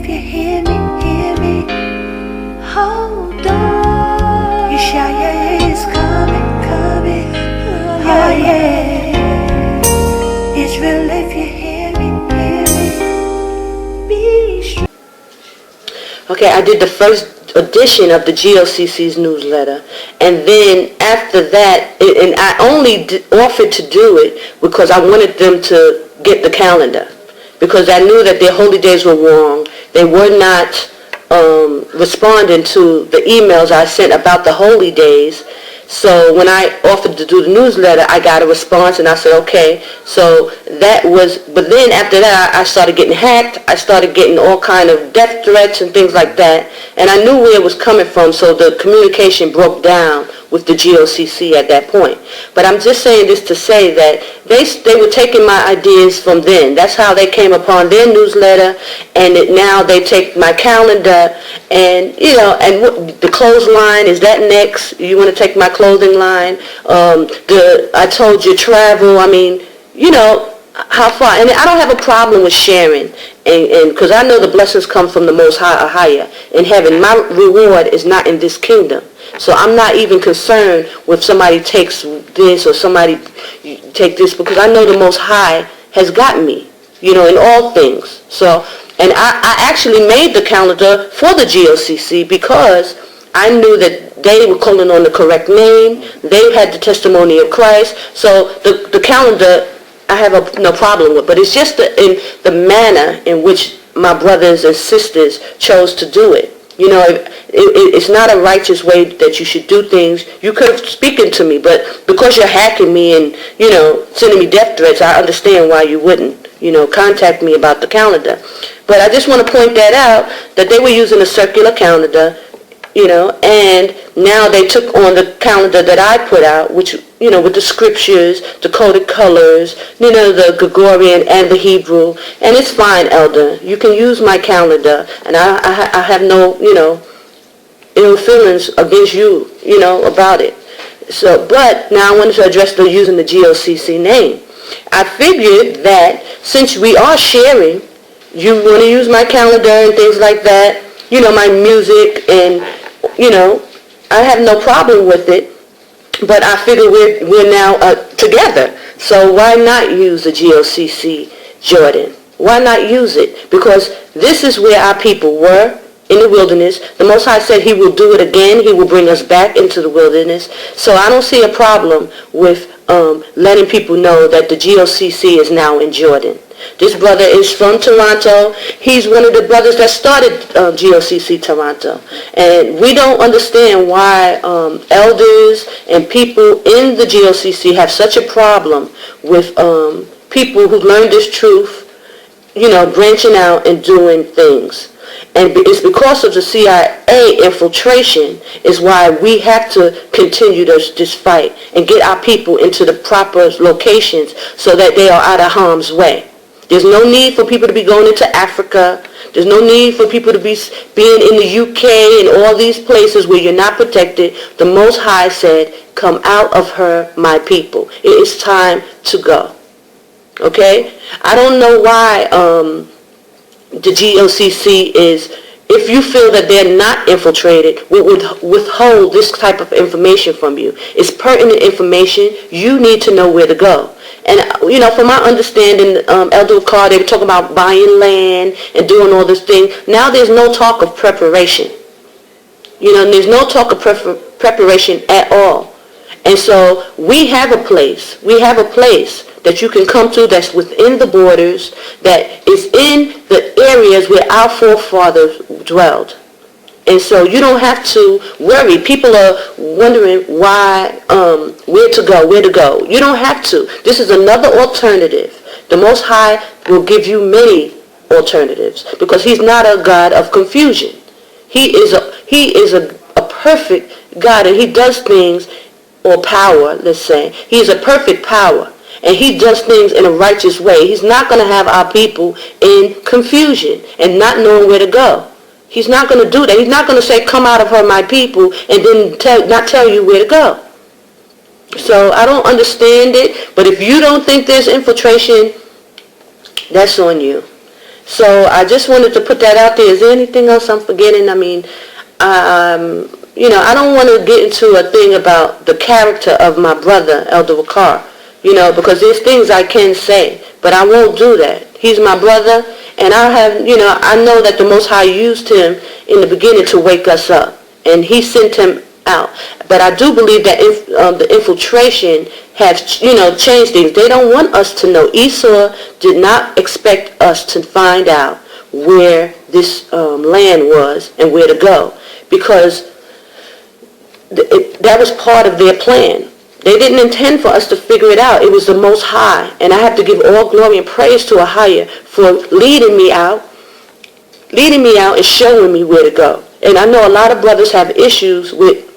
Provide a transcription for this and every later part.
if you hear me, hold on. Yashaya is coming, oh yeah. Israel, if you hear me, be strong. Okay, I did the first edition of the GOCC's newsletter, and then after that, and I only offered to do it because I wanted them to get the calendar, because I knew that their holy days were wrong. They were not responding to the emails I sent about the holy days. So when I offered to do the newsletter, I got a response, and I said, okay. So that was, but then after that, I started getting hacked. I started getting all kind of death threats and things like that. And I knew where it was coming from, so the communication broke down with the GOCC at that point. But I'm just saying this to say that they were taking my ideas from then. That's how they came upon their newsletter, and now they take my calendar, and and the clothesline, is that next? You want to take my clothing line? I told you travel. I mean, how far? And I don't have a problem with sharing, and because I know the blessings come from the Most High, AHAYAH, in heaven. My reward is not in this kingdom. So I'm not even concerned if somebody takes this or somebody take this, because I know the Most High has got me, in all things. So, and I actually made the calendar for the GOCC because I knew that they were calling on the correct name. They had the testimony of Christ. So the calendar I have no problem with, but it's just in the manner in which my brothers and sisters chose to do it. It's not a righteous way that you should do things. You could have spoken to me, but because you're hacking me and, sending me death threats, I understand why you wouldn't, contact me about the calendar. But I just want to point that out, that they were using a circular calendar, and now they took on the calendar that I put out, which, with the scriptures, the coded colors, the Gregorian and the Hebrew. And it's fine, Elder. You can use my calendar, and I have no, ill feelings against you, about it. So, but now I wanted to address using the GOCC name. I figured that since we are sharing, you want to use my calendar and things like that, my music, and, I have no problem with it. But I figure we're now together. So why not use the GOCC, Jordan? Why not use it? Because this is where our people were in the wilderness. The Most High said he will do it again. He will bring us back into the wilderness. So I don't see a problem with letting people know that the GOCC is now in Jordan. This brother is from Toronto. He's one of the brothers that started GOCC Toronto. And we don't understand why elders and people in the GOCC have such a problem with people who learned this truth, branching out and doing things. And it's because of the CIA infiltration is why we have to continue this fight and get our people into the proper locations so that they are out of harm's way. There's no need for people to be going into Africa. There's no need for people to be being in the UK and all these places where you're not protected. The Most High said, come out of her, my people. It is time to go. Okay? I don't know why the GOCC is, if you feel that they're not infiltrated, we would withhold this type of information from you. It's pertinent information. You need to know where to go. And, from my understanding, Elder Carr, they were talking about buying land and doing all this thing. Now there's no talk of preparation. There's no talk of preparation at all. And so we have a place. We have a place that you can come to that's within the borders, that is in the areas where our forefathers dwelled. And so you don't have to worry. People are wondering why, where to go. You don't have to. This is another alternative. The Most High will give you many alternatives because he's not a God of confusion. He is a perfect God, and he does things, or power, let's say. He is a perfect power. And he does things in a righteous way. He's not going to have our people in confusion and not knowing where to go. He's not going to do that. He's not going to say, come out of her, my people, and then not tell you where to go. So I don't understand it. But if you don't think there's infiltration, that's on you. So I just wanted to put that out there. Is there anything else I'm forgetting? I mean, I don't want to get into a thing about the character of my brother, Elder Gocc, because there's things I can say, but I won't do that. He's my brother, and I know that the Most High used him in the beginning to wake us up, and he sent him out. But I do believe that the infiltration has, changed things. They don't want us to know. Esau did not expect us to find out where this land was and where to go, because that was part of their plan. They didn't intend for us to figure it out. It was the Most High. And I have to give all glory and praise to AHAYAH for leading me out and showing me where to go. And I know a lot of brothers have issues with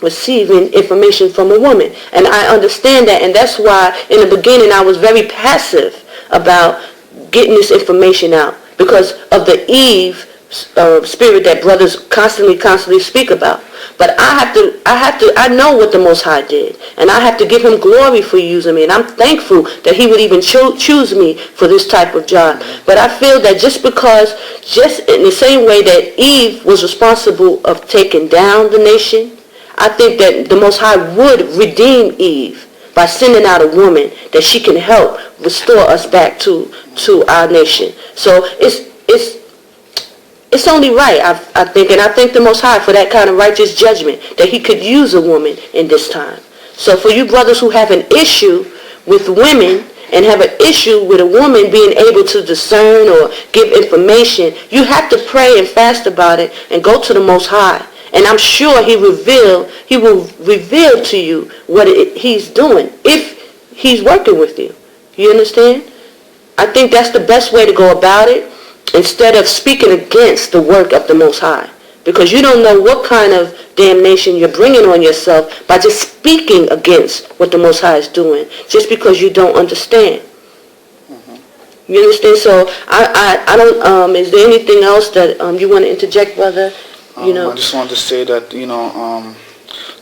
receiving information from a woman. And I understand that. And that's why in the beginning I was very passive about getting this information out, because of the Eve spirit that brothers constantly speak about. But I know what the Most High did, and I have to give him glory for using me, and I'm thankful that he would even choose me for this type of job. But I feel that just in the same way that Eve was responsible of taking down the nation, I think that the Most High would redeem Eve by sending out a woman that she can help restore us back to our nation. So it's only right, I think, and I thank the Most High for that kind of righteous judgment, that he could use a woman in this time. So for you brothers who have an issue with women and have an issue with a woman being able to discern or give information, you have to pray and fast about it and go to the Most High. And I'm sure he will reveal to you what he's doing if he's working with you. You understand? I think that's the best way to go about it, instead of speaking against the work of the Most High. Because you don't know what kind of damnation you're bringing on yourself by just speaking against what the Most High is doing, just because you don't understand. Mm-hmm. You understand? So I don't, is there anything else that you want to interject, brother? I just wanted to say that,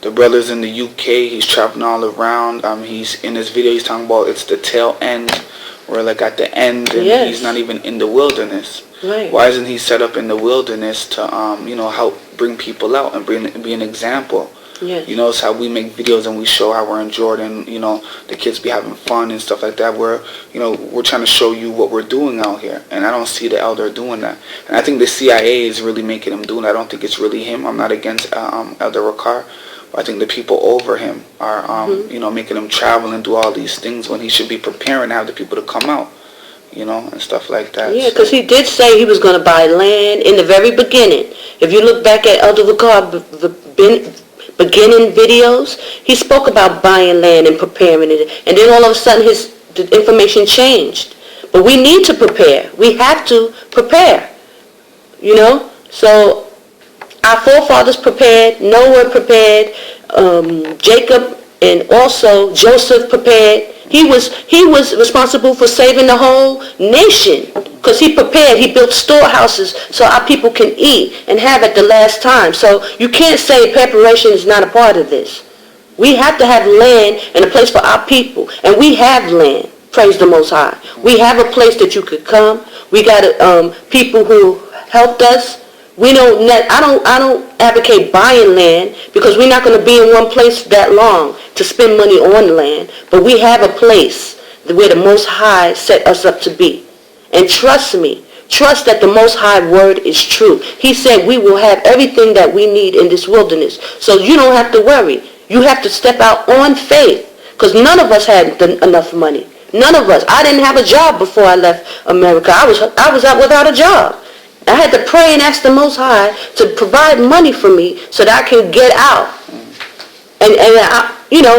the brother's in the UK, he's traveling all around. He's in this video, he's talking about it's the tail end. We're like at the end, and yes, he's not even in the wilderness. Right. Why isn't he set up in the wilderness to, help bring people out and be an example? Yes. It's how we make videos and we show how we're in Jordan. The kids be having fun and stuff like that. We're trying to show you what we're doing out here, and I don't see the elder doing that. And I think the CIA is really making him do it. I don't think it's really him. I'm not against Elder Gocc. I think the people over him are, making him travel and do all these things when he should be preparing to have the people to come out, and stuff like that. Yeah, because he did say he was going to buy land in the very beginning. If you look back at Elder Gocc beginning videos, he spoke about buying land and preparing it. And then all of a sudden the information changed. But we need to prepare. We have to prepare, So our forefathers prepared, Noah prepared, Jacob and also Joseph prepared. He was responsible for saving the whole nation, because he prepared. He built storehouses so our people can eat and have at the last time. So you can't say preparation is not a part of this. We have to have land and a place for our people, and we have land. Praise the Most High. We have a place that you could come. We got people who helped us. I don't advocate buying land, because we're not going to be in one place that long to spend money on land. But we have a place where the Most High set us up to be. And trust me, trust that the Most High word is true. He said we will have everything that we need in this wilderness. So you don't have to worry. You have to step out on faith, because none of us had enough money. None of us. I didn't have a job before I left America. I was out without a job. I had to pray and ask the Most High to provide money for me so that I can get out. And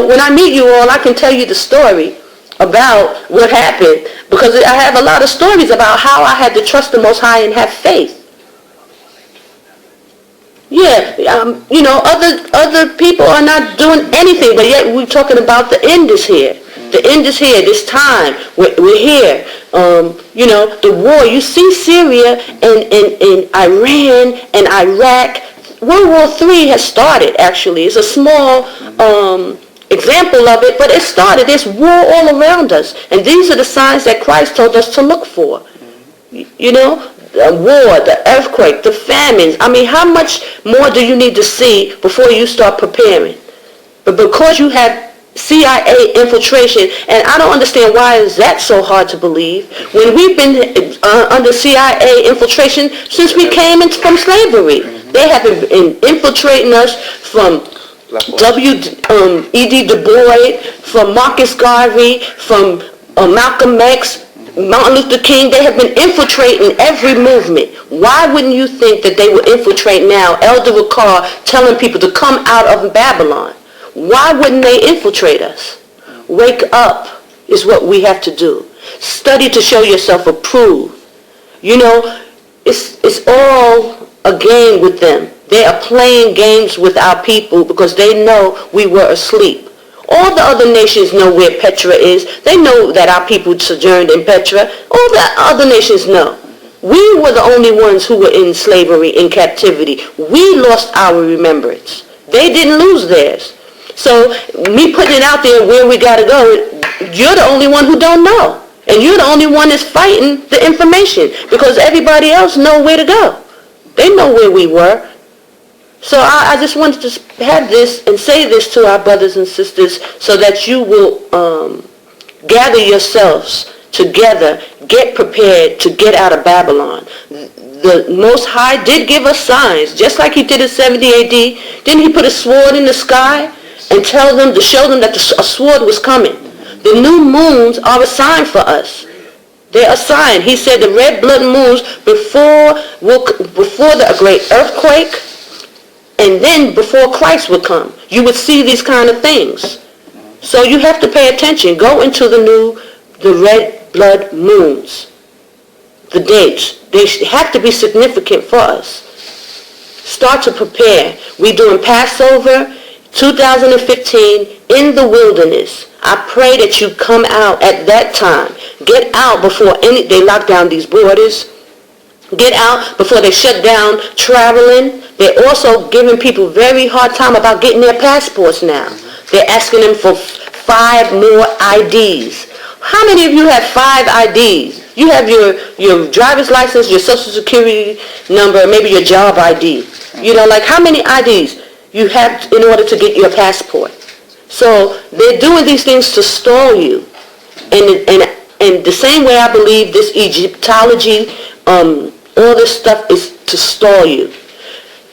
when I meet you all, I can tell you the story about what happened, because I have a lot of stories about how I had to trust the Most High and have faith. Yeah, other people are not doing anything, but yet we're talking about the end is here. The end is here, this time. We're here. The war. You see Syria and Iran and Iraq. World War III has started, actually. It's a small example of it, but it started. There's war all around us. And these are the signs that Christ told us to look for. You know, the war, the earthquake, the famines. I mean, how much more do you need to see before you start preparing? But because you have CIA infiltration, and I don't understand why is that so hard to believe when we've been under CIA infiltration since we came in from slavery. They have been infiltrating us from E.D. Du Bois, from Marcus Garvey, from Malcolm X, Martin Luther King. They have been infiltrating every movement. Why wouldn't you think that they would infiltrate now? Elder Gocc telling people to come out of Babylon. Why wouldn't they infiltrate us? Wake up is what we have to do. Study to show yourself approved. You know, it's all a game with them. They are playing games with our people because they know we were asleep. All the other nations know where Petra is. They know that our people sojourned in Petra. All the other nations know. We were the only ones who were in slavery, in captivity. We lost our remembrance. They didn't lose theirs. So me putting it out there where we got to go, you're the only one who don't know. And you're the only one that's fighting the information because everybody else know where to go. They know where we were. So I just wanted to have this and say this to our brothers and sisters so that you will gather yourselves together, get prepared to get out of Babylon. The Most High did give us signs, just like he did in 70 AD. Didn't he put a sword in the sky and tell them to show them that a sword was coming? The new moons are a sign for us. They're a sign. He said the red blood moons before the great earthquake, and then before Christ would come, you would see these kind of things. So you have to pay attention. Go into the red blood moons. The dates. They have to be significant for us. Start to prepare. We're doing Passover 2015 in the wilderness. I pray that you come out at that time. Get out before they lock down these borders. Get out before they shut down traveling. They're also giving people very hard time about getting their passports now. They're asking them for 5 more IDs. How many of you have 5 IDs? You have your driver's license, your social security number, maybe your job ID. You know, like how many IDs you have in order to get your passport? So they're doing these things to stall you. And the same way I believe this Egyptology, all this stuff is to stall you.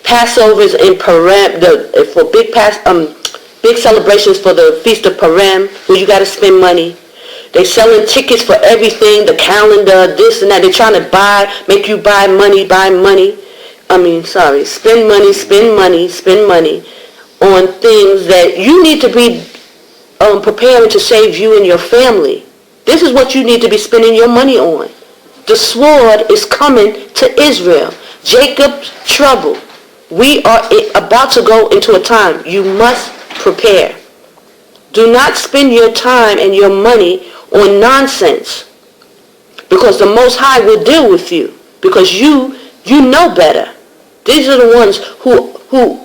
Passovers in Purim, for big celebrations for the Feast of Purim, where you got to spend money. They selling tickets for everything, the calendar, this and that. They're trying to make you buy money. Spend money on things that you need to be preparing to save you and your family. This is what you need to be spending your money on. The sword is coming to Israel. Jacob's trouble. We are about to go into a time. You must prepare. Do not spend your time and your money on nonsense, because the Most High will deal with you, because you know better. These are the ones who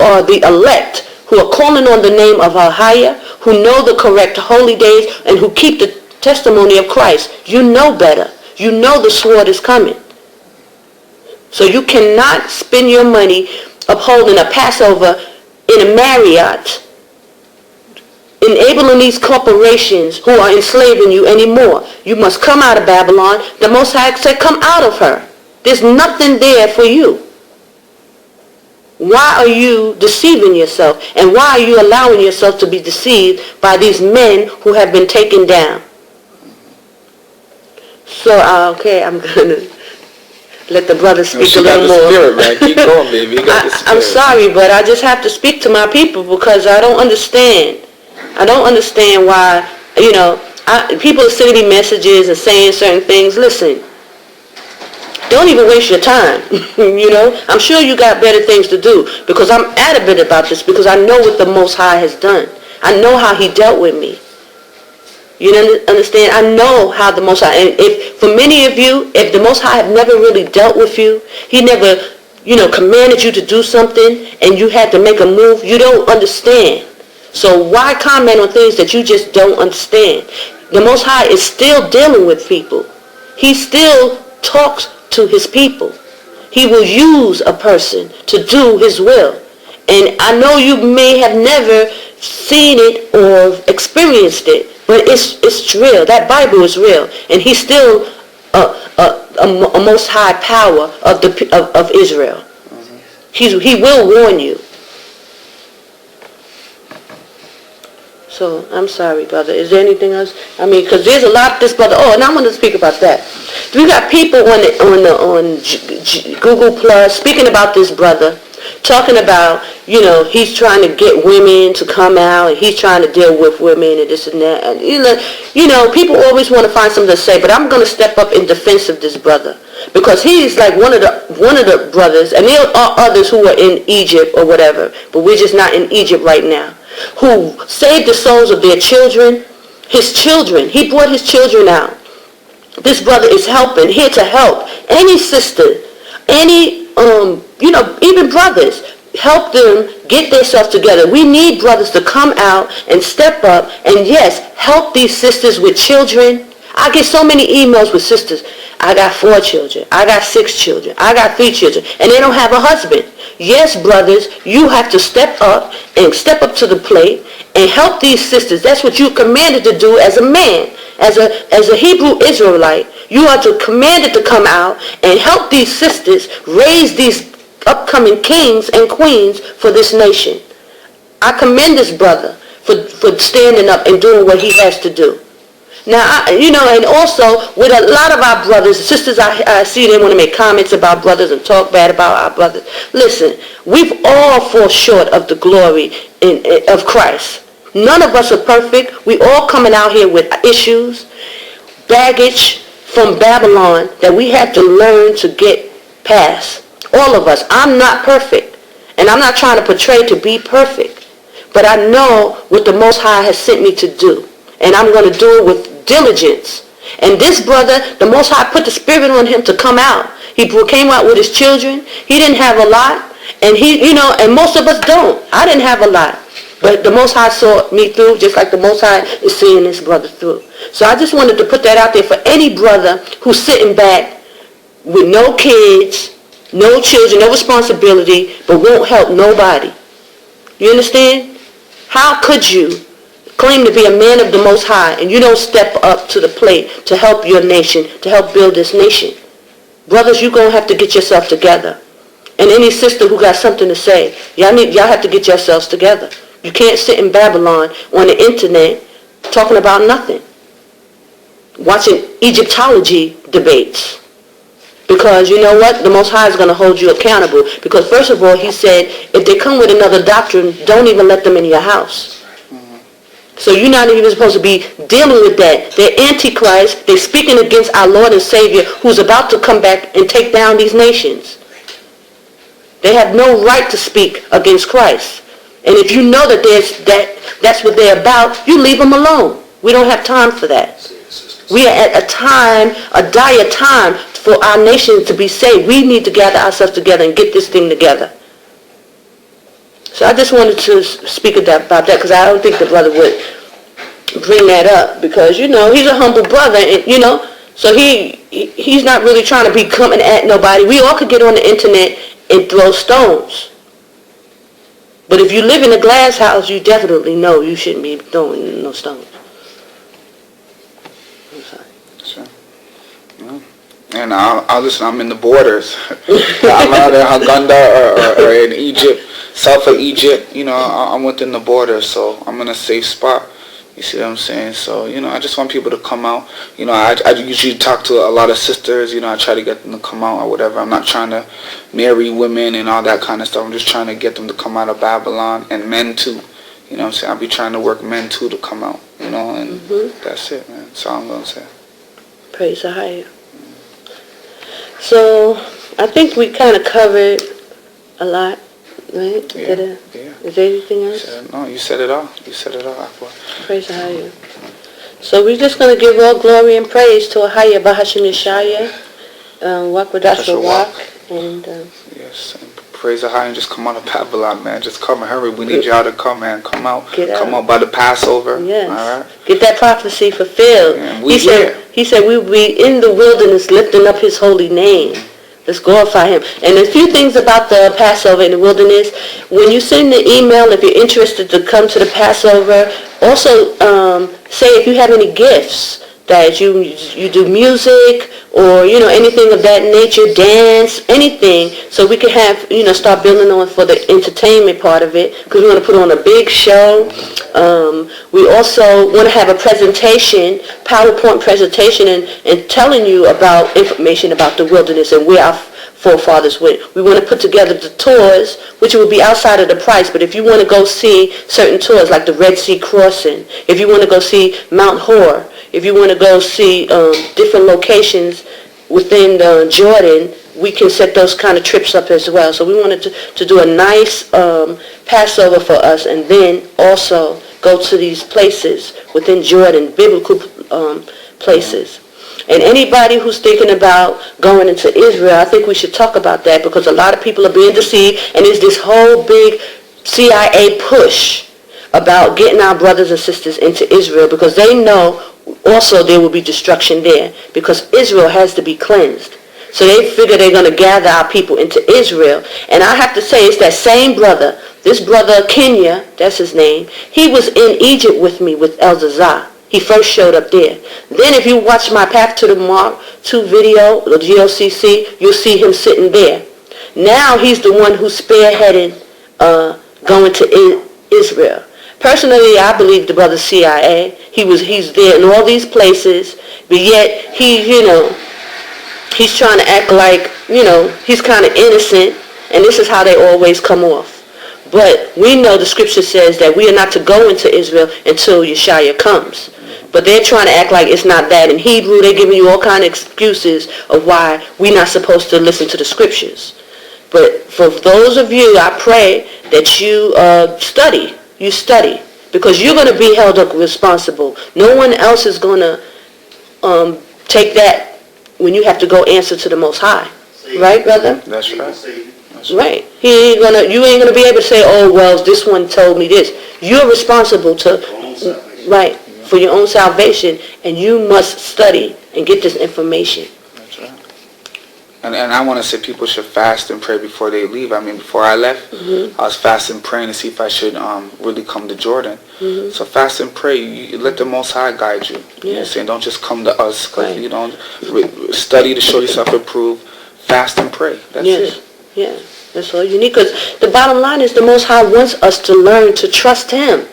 are the elect, who are calling on the name of AHAYAH, who know the correct holy days, and who keep the testimony of Christ. You know better. You know the sword is coming. So you cannot spend your money upholding a Passover in a Marriott, enabling these corporations who are enslaving you anymore. You must come out of Babylon. The Most High said, come out of her. There's nothing there for you. Why are you deceiving yourself? And why are you allowing yourself to be deceived by these men who have been taken down? So, I'm going to let the brother speak a little more. Spirit, man. Keep going, baby. You got the spirit. I'm sorry, but I just have to speak to my people because I don't understand. I don't understand why, people are sending me messages and saying certain things. Listen, don't even waste your time. I'm sure you got better things to do, because I'm adamant about this, because I know what the Most High has done. I know how he dealt with me. You understand? I know how the Most High, and if for many of you, if the Most High have never really dealt with you, he never, commanded you to do something, and you had to make a move, you don't understand. So why comment on things that you just don't understand? The Most High is still dealing with people. He still talks to his people. He will use a person to do his will. And I know you may have never seen it or experienced it, but it's real. That Bible is real. And he's still a most high power of Israel. He will warn you. So, I'm sorry, brother. Is there anything else? I mean, because there's a lot this, brother. Oh, and I want to speak about that. We got people on Google Plus speaking about this brother, talking about, he's trying to get women to come out, and he's trying to deal with women and this and that. And, people always want to find something to say, but I'm going to step up in defense of this brother. Because he's like one of the brothers, and there are others who are in Egypt or whatever, but we're just not in Egypt right now, who saved the souls of their children, his children. He brought his children out. This brother is helping, here to help any sister, any, even brothers. Help them get themselves together. We need brothers to come out and step up and, yes, help these sisters with children. I get so many emails with sisters. I got 4 children. I got 6 children. I got 3 children. And they don't have a husband. Yes, brothers, you have to step up to the plate and help these sisters. That's what you're commanded to do as a man, as a Hebrew Israelite. You are commanded to come out and help these sisters raise these upcoming kings and queens for this nation. I commend this brother for standing up and doing what he has to do. Now, and also with a lot of our brothers, sisters, I see they want to make comments about brothers and talk bad about our brothers. Listen, we've all fall short of the glory of Christ. None of us are perfect. We all coming out here with issues, baggage from Babylon that we have to learn to get past. All of us. I'm not perfect. And I'm not trying to portray to be perfect. But I know what the Most High has sent me to do. And I'm going to do it with diligence. And this brother, the Most High put the spirit on him to come out. He came out with his children. He didn't have a lot. And and most of us don't. I didn't have a lot. But the Most High saw me through just like the Most High is seeing this brother through. So I just wanted to put that out there for any brother who's sitting back with no kids, no children, no responsibility, but won't help nobody. You understand? How could you claim to be a man of the Most High and you don't step up to the plate to help your nation, to help build this nation? Brothers, you're going to have to get yourself together. And any sister who got something to say, y'all have to get yourselves together. You can't sit in Babylon on the internet talking about nothing, watching Egyptology debates. Because you know what? The Most High is going to hold you accountable. Because first of all, he said, if they come with another doctrine, don't even let them in your house. So you're not even supposed to be dealing with that. They're antichrist. They're speaking against our Lord and Savior who's about to come back and take down these nations. They have no right to speak against Christ. And if you know that that's what they're about, you leave them alone. We don't have time for that. We are at a dire time for our nation to be saved. We need to gather ourselves together and get this thing together. So I just wanted to speak about that because I don't think the brother would bring that up because, he's a humble brother, and, so he's not really trying to be coming at nobody. We all could get on the internet and throw stones. But if you live in a glass house, you definitely know you shouldn't be throwing no stones. I'm sorry. Sure. Yeah. And I'll listen, I'm in the borders. I'm out in Haganda or in Egypt, south of Egypt. I'm within the border, so I'm in a safe spot. You see what I'm saying? So, I just want people to come out. I usually talk to a lot of sisters. I try to get them to come out or whatever. I'm not trying to marry women and all that kind of stuff. I'm just trying to get them to come out of Babylon, and men too. You know what I'm saying? I'll be trying to work men too to come out, and that's it, man. That's all I'm going to say. Praise AHAYAH. So, I think we kind of covered a lot, right? Yeah. Is there anything else? No, you said it all. You said it all. Praise AHAYAH. So we're just going to give all glory and praise to Bahashem Yashaya, Walk with us, walk. And yes, and Praise AHAYAH and just come out of Babylon, man. Just come and hurry. We need y'all to come, man. Come out. Come out by the Passover. Yes. All right. Get that prophecy fulfilled. Yeah, he said we will be in the wilderness lifting up his holy name. Let's glorify him. And a few things about the Passover in the wilderness. When you send the email, if you're interested to come to the Passover, also say if you have any gifts, that you do music or, anything of that nature, dance, anything, so we can have, start building on for the entertainment part of it, because we want to put on a big show. We also want to have a presentation, PowerPoint presentation, and telling you about information about the wilderness and where our forefathers went. We want to put together the tours, which will be outside of the price, but if you want to go see certain tours like the Red Sea Crossing, if you want to go see Mount Hor, if you want to go see different locations within Jordan, we can set those kind of trips up as well. So we wanted to do a nice Passover for us, and then also go to these places within Jordan, biblical places. And anybody who's thinking about going into Israel, I think we should talk about that, because a lot of people are being deceived, and there's this whole big CIA push about getting our brothers and sisters into Israel, because they know also there will be destruction there, because Israel has to be cleansed. So they figure they're going to gather our people into Israel. And I have to say, it's that same brother, this brother Kenya, that's his name, he was in Egypt with me with Elzazah. He first showed up there. Then if you watch my Path to the Mark 2 video, the GOCC, you'll see him sitting there. Now he's the one who's spearheading going to Israel. Personally, I believe the brother's CIA. He's there in all these places, but yet he's trying to act like, he's kind of innocent, and this is how they always come off. But we know the scripture says that we are not to go into Israel until Yashaya comes. But they're trying to act like it's not that. In Hebrew, they're giving you all kind of excuses of why we're not supposed to listen to the scriptures. But for those of you, I pray that you study. You study. Because you're going to be held up responsible. No one else is going to take that when you have to go answer to the Most High. Right, brother? That's right. Right. You ain't gonna be able to say, oh well, this one told me this. You're responsible for your own salvation, and you must study and get this information. That's right. And I want to say people should fast and pray before they leave. I mean, before I left, I was fasting, praying to see if I should really come to Jordan. So fast and pray. You let the Most High guide you. You know what I'm saying? Don't just come to us, because you don't study to show yourself approved. Fast and pray. That's it. Yeah, that's all you need, because the bottom line is the Most High wants us to learn to trust Him.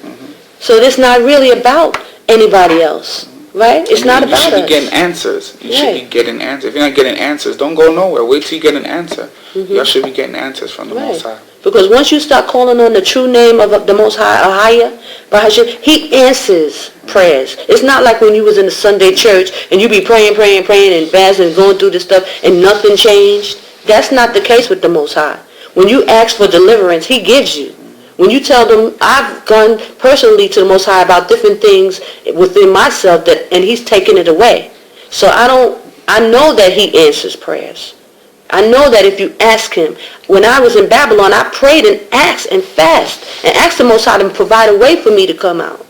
So it's not really about anybody else, right? It's not about us. You should be getting answers. You should be getting answers. If you're not getting answers, don't go nowhere. Wait till you get an answer. You should be getting answers from the Most High. Because once you start calling on the true name of the Most High, AHAYAH, Bahashem, He answers prayers. It's not like when you was in the Sunday church and you be praying and fasting and going through this stuff and nothing changed. That's not the case with the Most High. When you ask for deliverance, He gives you. When you tell them, I've gone personally to the Most High about different things within myself, and He's taken it away. So I know that He answers prayers. I know that if you ask Him. When I was in Babylon, I prayed and asked and fasted and asked the Most High to provide a way for me to come out.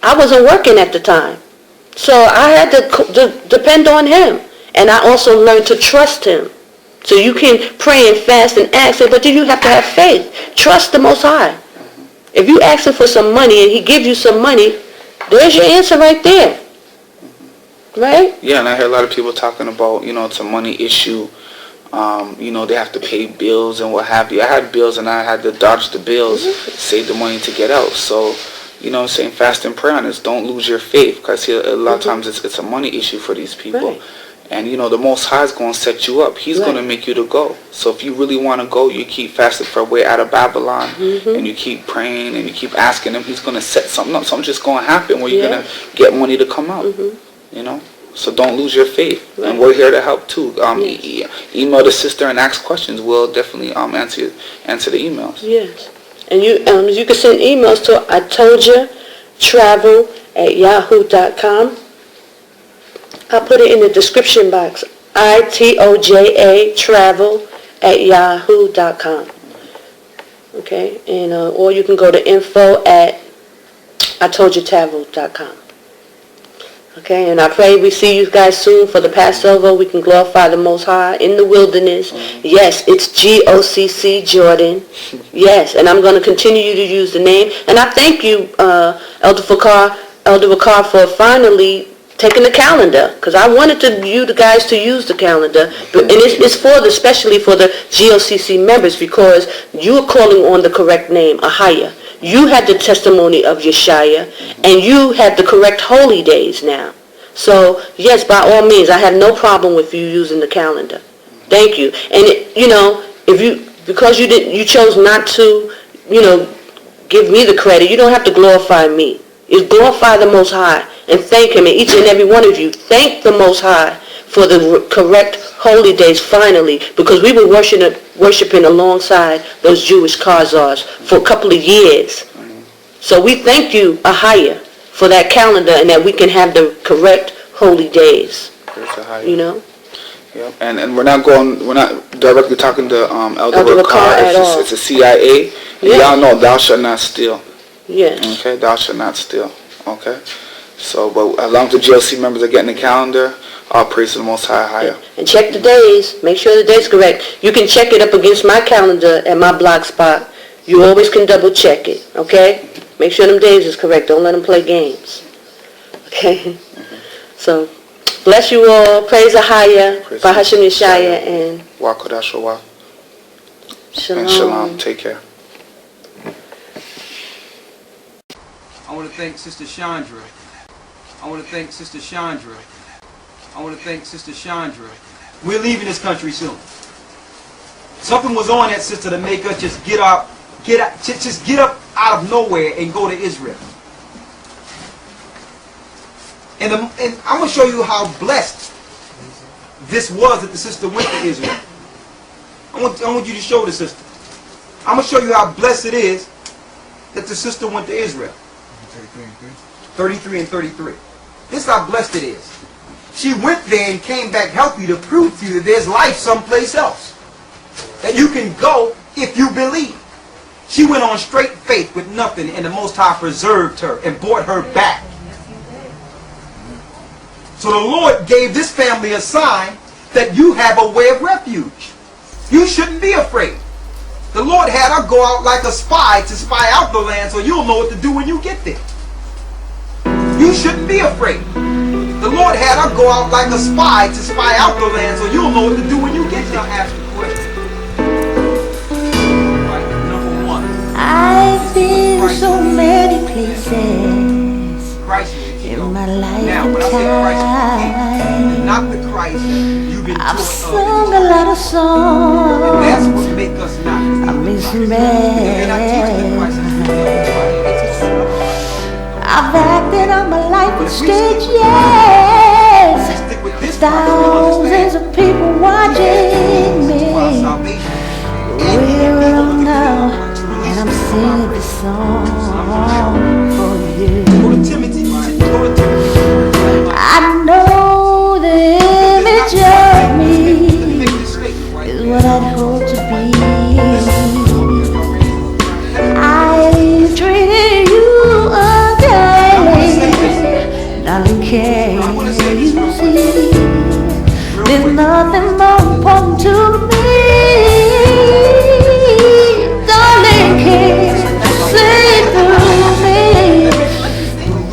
I wasn't working at the time. So I had to depend on Him. And I also learned to trust Him. So you can pray and fast and ask Him, but then you have to have faith. Trust the Most High. If you ask Him for some money and He gives you some money, there's your answer right there. Right? Yeah, and I hear a lot of people talking about, it's a money issue. They have to pay bills and what have you. I had bills and I had to dodge the bills, save the money to get out. So, saying fast and pray on this. Don't lose your faith, because a lot of times it's a money issue for these people. Right. And, the Most High is going to set you up. He's going to make you to go. So if you really want to go, you keep fasting for a way out of Babylon. And you keep praying and you keep asking Him. He's going to set something up. Something's just going to happen where you're going to get money to come out. So don't lose your faith. And we're here to help too. Email the sister and ask questions. We'll definitely answer the emails. Yes. And you can send emails to itojatravel@yahoo.com. I'll put it in the description box. ITOJA travel at yahoo.com. Okay, and or you can go to info at itoldyoutavel.com. Okay, and I pray we see you guys soon for the Passover. We can glorify the Most High in the wilderness. Yes, it's Gocc Jordan. Yes, and I'm going to continue to use the name. And I thank you, Elder Vakar, for finally taking the calendar, because I wanted you guys to use the calendar, and it's especially for the GOCC members, because you are calling on the correct name, AHAYAH. You had the testimony of Yashaya, and you have the correct holy days now. So yes, by all means, I have no problem with you using the calendar. Thank you. And because you chose not to, give me the credit, you don't have to glorify me. It's glorify the Most High and thank Him. And each and every one of you, thank the Most High for the correct holy days finally, because we were worshiping alongside those Jewish Khazars for a couple of years. So we thank you, AHAYAH, for that calendar, and that we can have the correct holy days. Yep. And we're not directly talking to Elder Vakar at all. It's a CIA. Yeah. Y'all know thou shalt not steal. Yes. Okay, thou shalt not steal. Okay. So, but as long as the GLC members are getting the calendar, all praise to the Most High, AHAYAH. And check the days. Make sure the date's correct. You can check it up against my calendar at my blog spot. You always can double check it. Okay? Make sure them days is correct. Don't let them play games. Okay? So, bless you all. Praise AHAYAH. Bahashem Yashaya and Wakodashawah. Shalom. And Shalom. Take care. I want to thank Sister Chandra. We're leaving this country soon. Something was on that sister to make us just get up out of nowhere and go to Israel. And I'm going to show you how blessed this was that the sister went to Israel. I want you to show the sister. I'm going to show you how blessed it is that the sister went to Israel. 33 and 33. This is how blessed it is. She went there and came back healthy to prove to you that there's life someplace else. That you can go if you believe. She went on straight faith with nothing, and the Most High preserved her and brought her back. So the Lord gave this family a sign that you have a way of refuge. You shouldn't be afraid. The Lord had her go out like a spy to spy out the land, so you'll know what to do when you get there. You shouldn't be afraid. The Lord had her go out like a spy to spy out the land, so you'll know what to do when you get there. Ask the question. Right, number one. I've been so many places Christ in my life now, when I say Christ, not the Christ that you've been I've taught sung a lot of and that's songs. what makes us not. I miss They're not teaching the Christ. I've acted on my life on stage, yes. Stick with this Thousands of people watching me. We're alone now, and I'm singing this song for you. Go to Timothy. Go to Timothy. I know the image of me is what I'd hope to be. I treated you unfairly, darling, can't you see? There's nothing more important to me, darling, can't you see through me?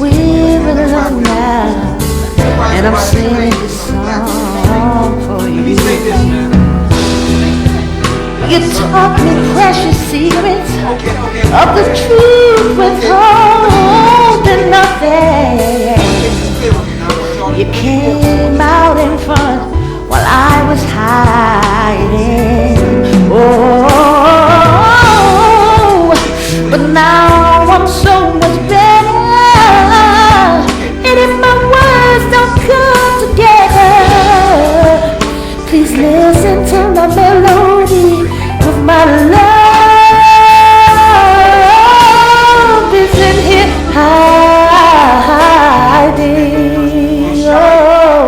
We're alone now, and I'm singing this song for you. You taught me precious secrets of the truth, withholding nothing. You came out in front while I was hiding. Oh, but now I'm so much better, and if my words don't come together, please listen to my melody of my love is in here hiding. Oh.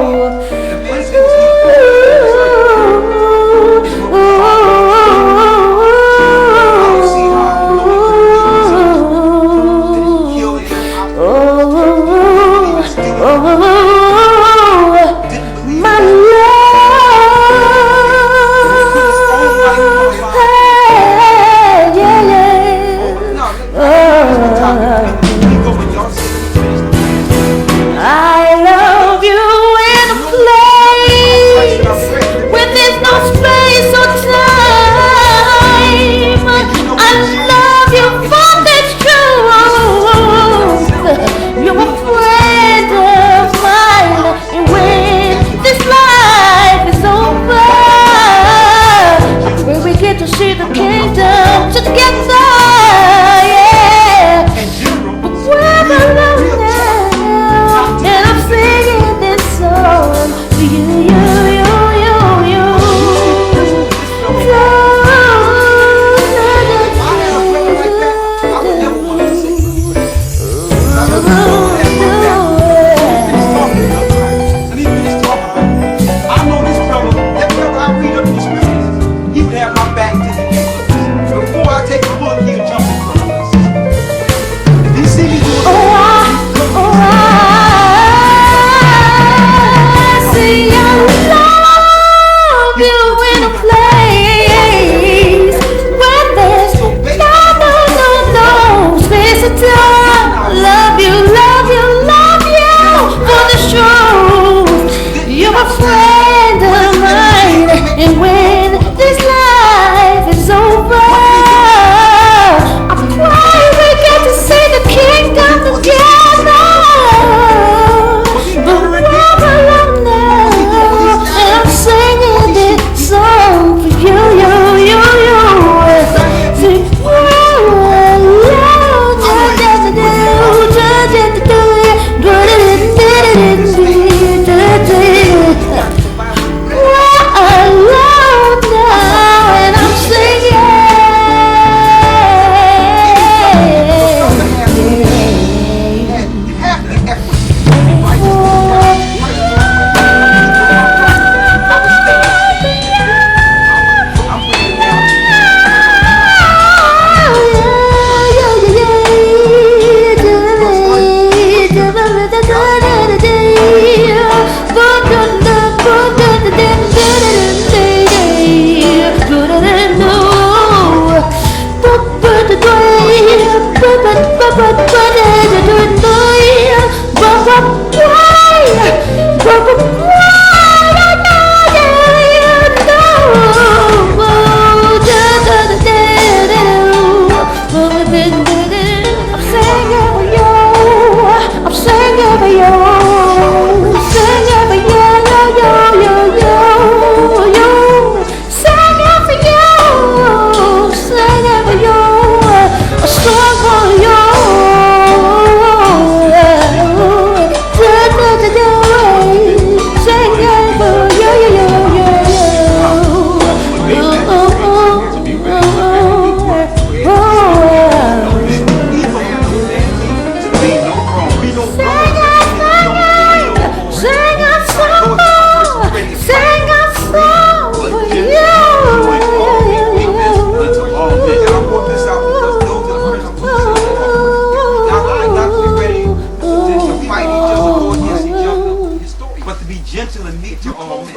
still admit to all men.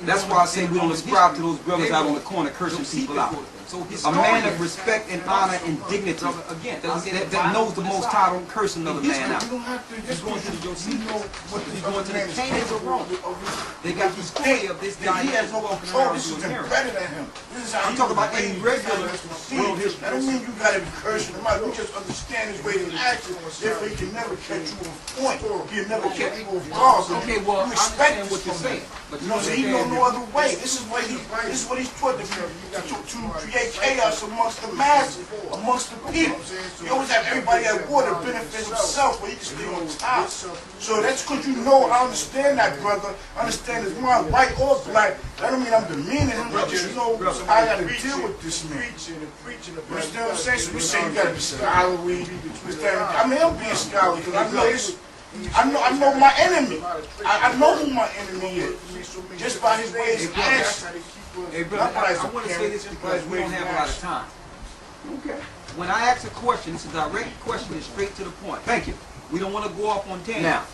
That's why I say we don't ascribe to those brothers out on the corner cursing people out. A man of respect and honor and dignity that knows the Most High don't curse another man out. He's going to the Josephus. He's going to the Canaans of Rome. They got the story of this guy. He has no control. This is better than him. I'm talking about any regular world history. I don't mean you gotta be cursing him out. We just understand his way to act. Therefore, he can never catch you off point. He'll never catch you off guard. Okay, well, I understand what you're saying. But you know, so he know no other way. This is what he's taught to create chaos amongst the masses, amongst the people. He always have everybody at war to benefit himself, where he can stay on top. So that's because you know, I understand that, brother. I understand his mind, white or black. That don't mean I'm demeaning him. I just know how I gotta deal with this man. You understand what I'm saying? So we say you gotta be scholarly. I mean, I'm being scholarly because I know this. I know my enemy. I know who my enemy is. Just by his way of action. Hey, brother, I want to say this because we don't have a lot of time. Okay. When I ask a question, it's a direct question, it's straight to the point. Thank you. We don't want to go off on tangents. Now,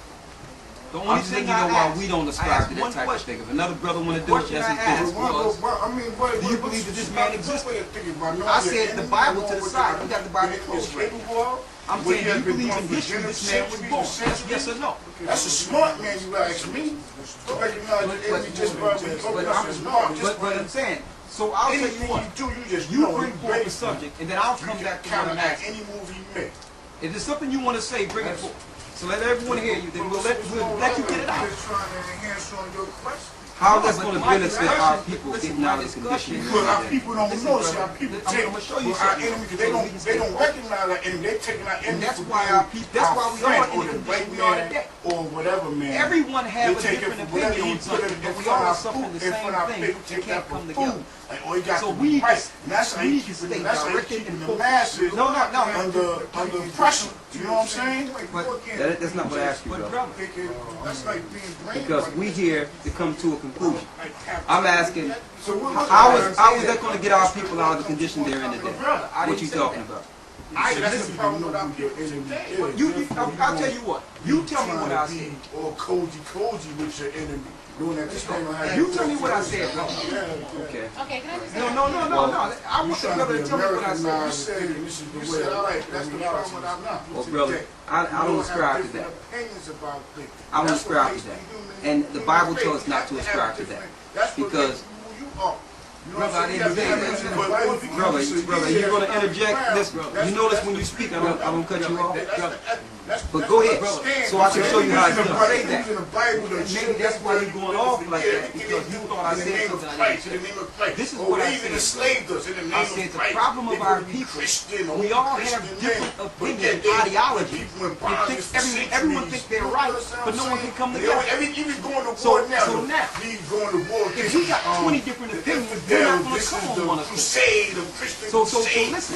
the only thing you know why we don't ascribe to that type of thing. If another brother want to do it, that's his business. Do you believe that this man exists? I said the Bible to the side. We got the Bible closed right. I'm saying, do you believe in history this man was born? Yes or no? That's a smart man, you ask me. But I'm saying, so I'll tell you what, you bring forth the subject, and then I'll come back to what I'm asking. Any move he made. If there's something you want to say, bring it forth. So let everyone hear you, then we'll let you get it out. How that's going to benefit our people getting out of this condition? Because our people don't know. See, our people take our enemy because they don't recognize our enemy. They're taking our enemy. That's why our people. That's why we are in the condition we are today. Or whatever, man. Everyone has a different opinion on something, but we all suffer the same thing. We can't come together. So we need to stay directed and focused. No, under pressure. You know what I'm saying? But that's not what I asked you, brother. Because we here to come to a conclusion. I'm asking, how is that going to get our people out of the condition they're in today? What you talking about? That's the problem with our people today. I'll tell you what. You tell me what I said. Or cozy with your enemy. Doing that, you tell me what I said, bro. Okay. Okay, can I just say No. I want the brother to tell me what I said. You said, all right, that's the problem with our people. Well, brother, I don't ascribe to that. I don't ascribe to that. And the Bible tells us not to ascribe to that. Because, brother, I didn't say that. Brother, you're going to interject this. You notice when you speak, I don't cut you off. But go ahead, so I can show you how it's done. Say that. Maybe that's why you're going off like that, because you thought I said something I didn't say. This is what I said. I said the problem of our people, we all have different opinions and ideology. Everyone thinks they're right, but no one can come together. So now, if we got 20 different opinions, we're not going to come on one of them. So listen.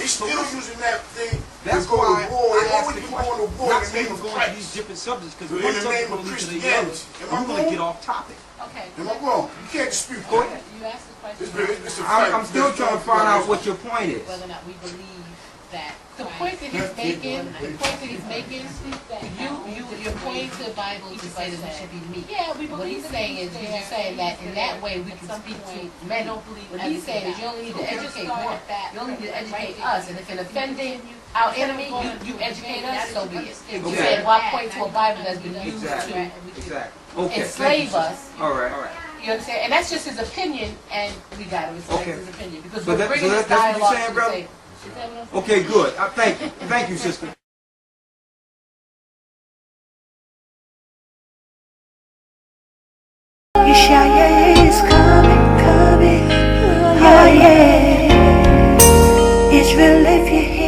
That's why I asked the question. Not saying we're going to these different subjects, because one subject will lead to the other, and we're going to get off topic. Okay. Am I wrong? You can't dispute Go ahead. You asked the question. I'm still trying to find out what your point is. Whether or not we believe that the point that he's making, you're pointing to the Bible to say that we should be meek. Yeah, we believe. What he's saying is, he's just saying that in that way we can speak to men. What he's saying is, you only need to educate one. You only need to educate us, and if you're offending our enemy, you educate us, so be it. You said, why point to a Bible that's been used to enslave us? All right. You understand? And that's just his opinion, and we got to respect his opinion. Because So we're bringing this that's what you're dialogue saying, to the brother? table. Okay, good. Thank you. Thank you, sister. Yashaya is coming. Oh, yeah. Israel, if you